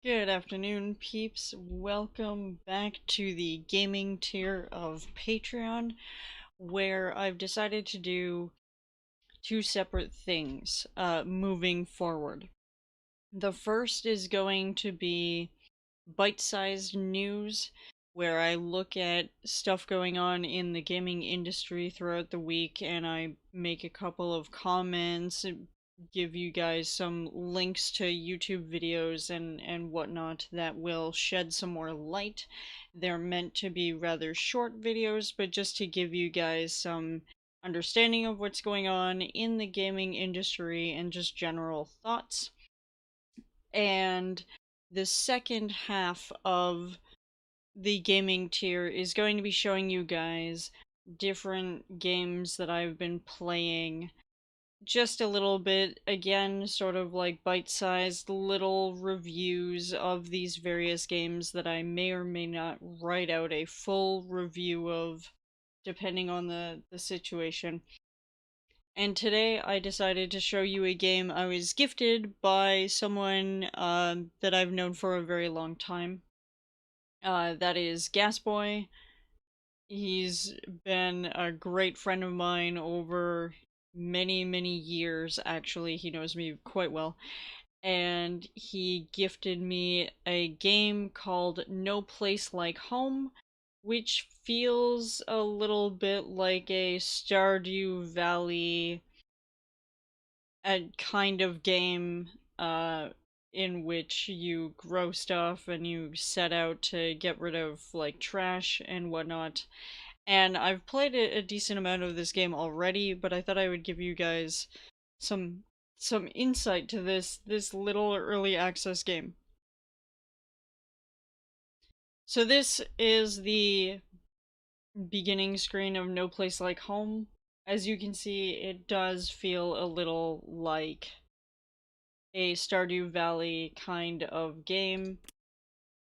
Good afternoon, peeps. Welcome back to the gaming tier of Patreon, where I've decided to do two separate things moving forward. The first is going to be bite-sized news, where I look at stuff going on in the gaming industry throughout the week and I make a couple of comments, give you guys some links to YouTube videos and whatnot that will shed some more light. They're meant to be rather short videos, but just to give you guys some understanding of what's going on in the gaming industry and just general thoughts. And the second half of the gaming tier is going to be showing you guys different games that I've been playing just a little bit, again, sort of like bite-sized little reviews of these various games that I may or may not write out a full review of, depending on the situation. And today I decided to show you a game I was gifted by someone that I've known for a very long time. That is Gasboy. He's been a great friend of mine over many, many years, actually. He knows me quite well. And he gifted me a game called No Place Like Home, which feels a little bit like a Stardew Valley kind of game in which you grow stuff and you set out to get rid of like trash and whatnot. And I've played a decent amount of this game already, but I thought I would give you guys some insight to this little early access game. So this is the beginning screen of No Place Like Home. As you can see, it does feel a little like a Stardew Valley kind of game.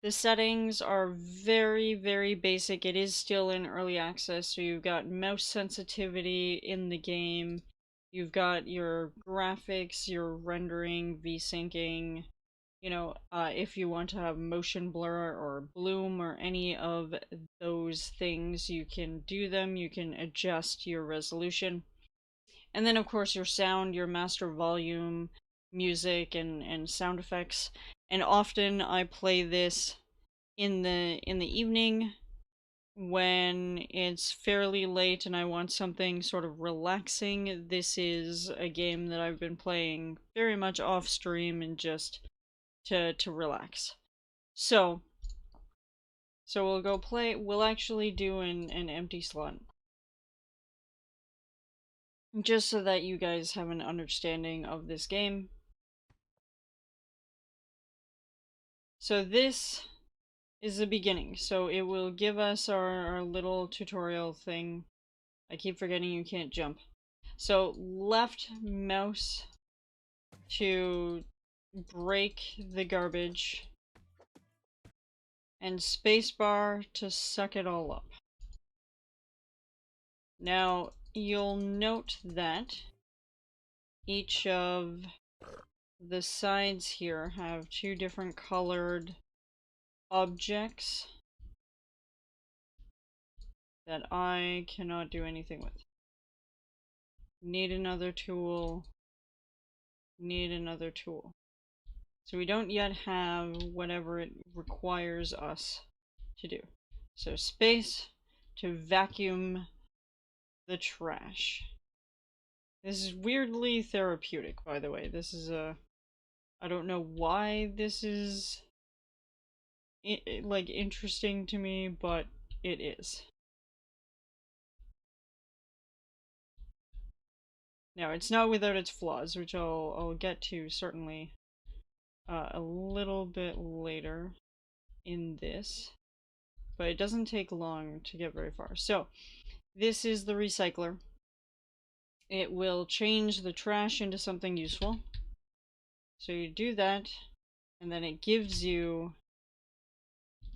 The settings are very, very basic. It is still in early access, so you've got mouse sensitivity in the game. You've got your graphics, your rendering, v-syncing. If you want to have motion blur or bloom or any of those things, you can do them. You can adjust your resolution. And then, of course, your sound, your master volume, music, and sound effects. And often I play this in the evening when it's fairly late and I want something sort of relaxing. This is a game that I've been playing very much off stream and just to relax. So we'll go play. We'll actually do an empty slot just so that you guys have an understanding of this game. So this is the beginning. So it will give us our little tutorial thing. I keep forgetting you can't jump. So left mouse to break the garbage, and spacebar to suck it all up. Now you'll note that each of the sides here have two different colored objects that I cannot do anything with. Need another tool. Need another tool. So we don't yet have whatever it requires us to do. So space to vacuum the trash. This is weirdly therapeutic, by the way. This is I don't know why this is like interesting to me, but it is. Now, it's not without its flaws, which I'll get to certainly a little bit later in this, but it doesn't take long to get very far. So, this is the recycler. It will change the trash into something useful. So you do that, and then it gives you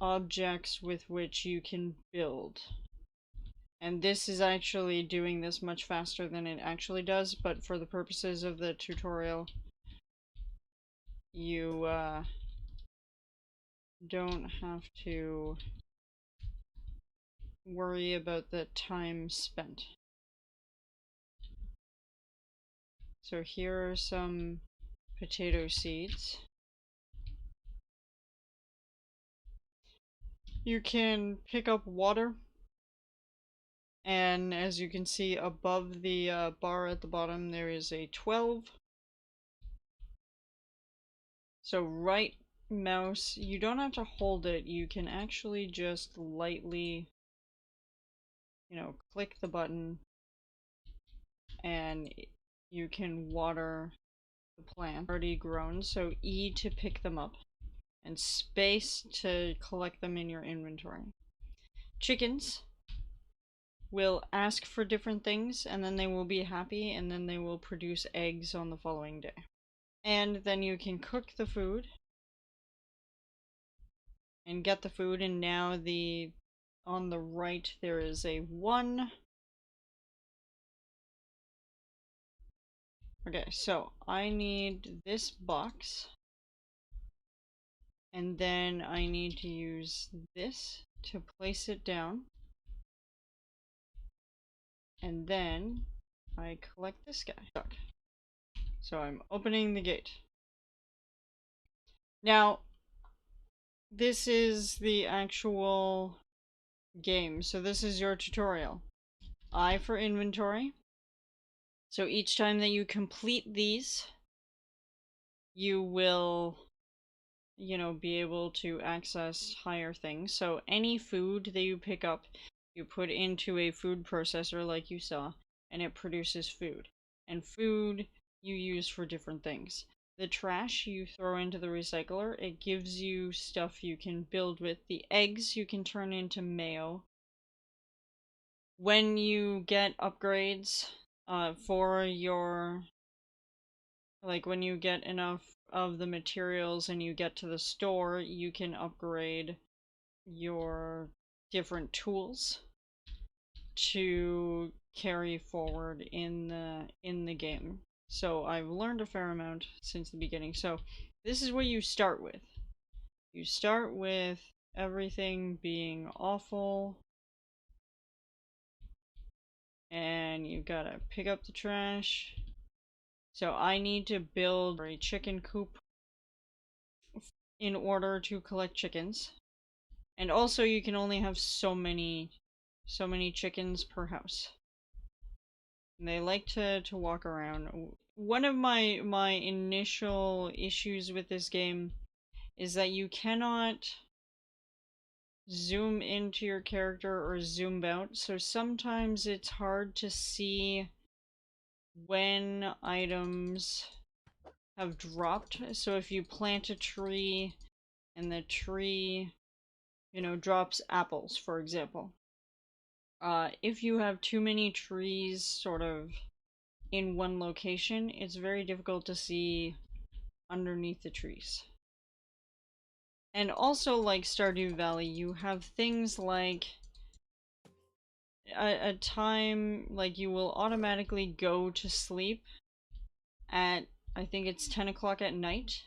objects with which you can build. And this is actually doing this much faster than it actually does, but for the purposes of the tutorial, you don't have to worry about the time spent. So here are some potato seeds. You can pick up water, and as you can see above the bar at the bottom there is a 12. So right mouse, you don't have to hold it, you can actually just lightly, click the button and you can water the plant already grown. So E to pick them up and space to collect them in your inventory. Chickens will ask for different things and then they will be happy and then they will produce eggs on the following day. And then you can cook the food and get the food, and now on the right there is a 1. Okay, so I need this box, and then I need to use this to place it down, and then I collect this guy. So I'm opening the gate. Now, this is the actual game, so this is your tutorial. I for inventory. So each time that you complete these, you will, be able to access higher things. So any food that you pick up, you put into a food processor like you saw, and it produces food. And food you use for different things. The trash you throw into the recycler, it gives you stuff you can build with. The eggs you can turn into mayo. When you get upgrades for your, like when you get enough of the materials and you get to the store, you can upgrade your different tools to carry forward in the game. So I've learned a fair amount since the beginning. So this is what you start with. You start with everything being awful, and you've got to pick up the trash. So I need to build a chicken coop in order to collect chickens. And also you can only have so many chickens per house. And they like to walk around. One of my initial issues with this game is that you cannot zoom into your character or zoom out, so sometimes it's hard to see when items have dropped. So if you plant a tree and the tree, drops apples, for example. If you have too many trees sort of in one location, it's very difficult to see underneath the trees. And also, like Stardew Valley, you have things like a time, like you will automatically go to sleep at, I think it's 10 o'clock at night,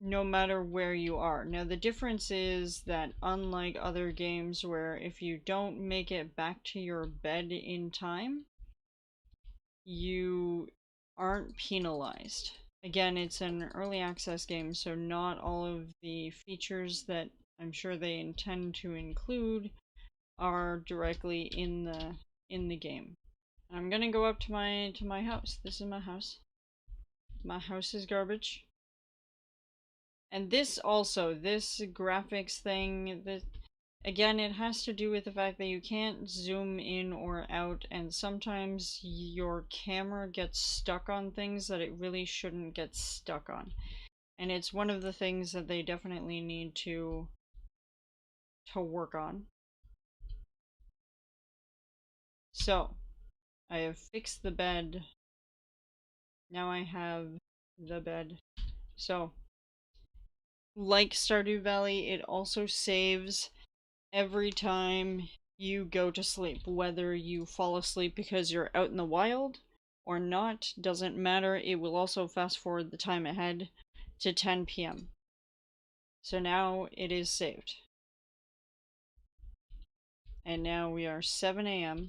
no matter where you are. Now the difference is that unlike other games where if you don't make it back to your bed in time, you aren't penalized. Again, it's an early access game, so not all of the features that I'm sure they intend to include are directly in the game. I'm gonna go up to my house. This is my house. My house is garbage. And this graphics thing, again, it has to do with the fact that you can't zoom in or out, and sometimes your camera gets stuck on things that it really shouldn't get stuck on. And it's one of the things that they definitely need to work on. So, I have fixed the bed. Now I have the bed. So, like Stardew Valley, it also saves every time you go to sleep. Whether you fall asleep because you're out in the wild or not, doesn't matter. It will also fast forward the time ahead to 10 p.m. So now it is saved. And now we are 7 a.m.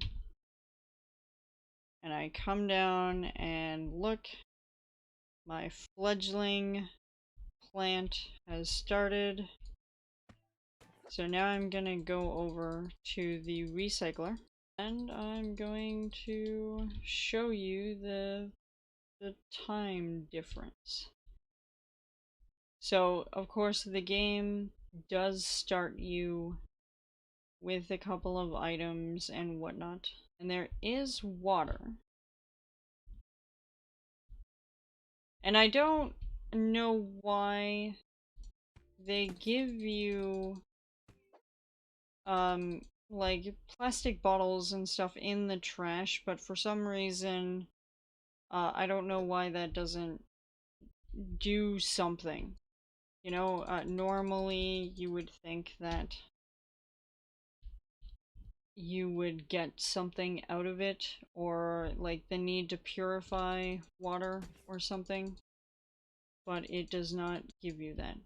and I come down and look. My fledgling plant has started. So now I'm gonna go over to the recycler and I'm going to show you the time difference. So of course the game does start you with a couple of items and whatnot, and there is water. And I don't know why they give you like plastic bottles and stuff in the trash, but for some reason I don't know why that doesn't do something. You know, normally you would think that you would get something out of it, or like the need to purify water or something, but it does not give you that.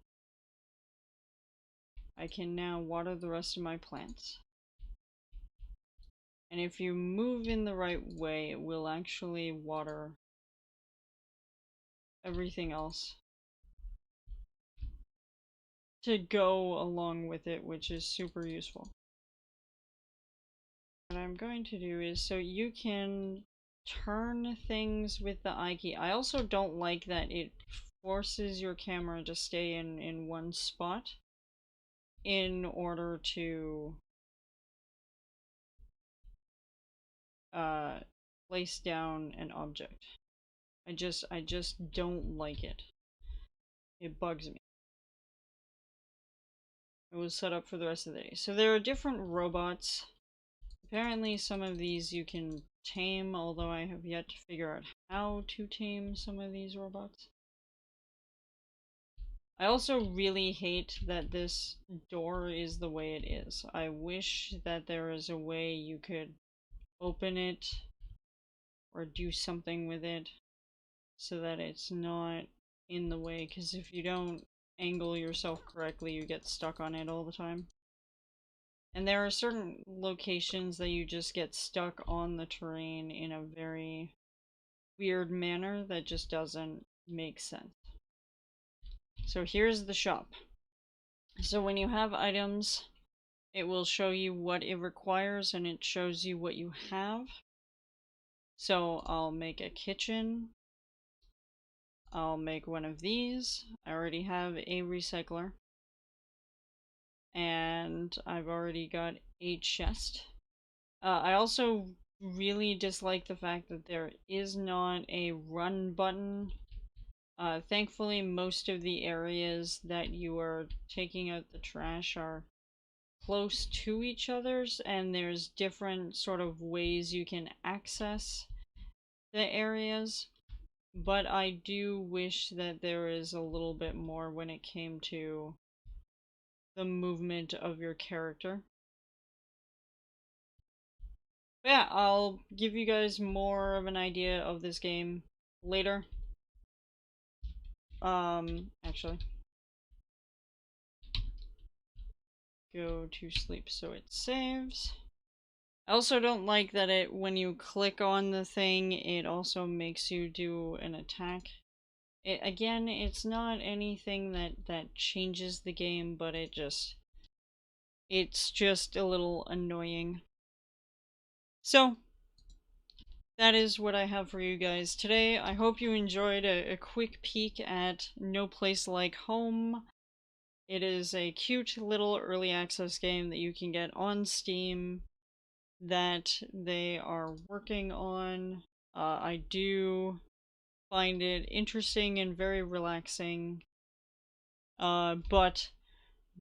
I can now water the rest of my plants. And if you move in the right way, it will actually water everything else to go along with it, which is super useful. What I'm going to do is, so you can turn things with the I key. I also don't like that it forces your camera to stay in one spot in order to place down an object. I just don't like it. It bugs me. It was set up for the rest of the day. So there are different robots. Apparently some of these you can tame, although I have yet to figure out how to tame some of these robots. I also really hate that this door is the way it is. I wish that there is a way you could open it or do something with it so that it's not in the way, because if you don't angle yourself correctly, you get stuck on it all the time. And there are certain locations that you just get stuck on the terrain in a very weird manner that just doesn't make sense. So here's the shop. So when you have items, it will show you what it requires and it shows you what you have. So I'll make a kitchen. I'll make one of these. I already have a recycler. And I've already got a chest. I also really dislike the fact that there is not a run button. Thankfully, most of the areas that you are taking out the trash are close to each other's, and there's different sort of ways you can access the areas. But I do wish that there is a little bit more when it came to the movement of your character. But yeah, I'll give you guys more of an idea of this game later. Actually, go to sleep so it saves. I also don't like that when you click on the thing, it also makes you do an attack. Again, it's not anything that changes the game, but it's just a little annoying. So, that is what I have for you guys today. I hope you enjoyed a quick peek at No Place Like Home. It is a cute little early access game that you can get on Steam that they are working on. I do find it interesting and very relaxing. But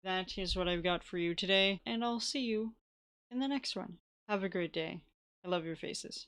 that is what I've got for you today, and I'll see you in the next one. Have a great day. I love your faces.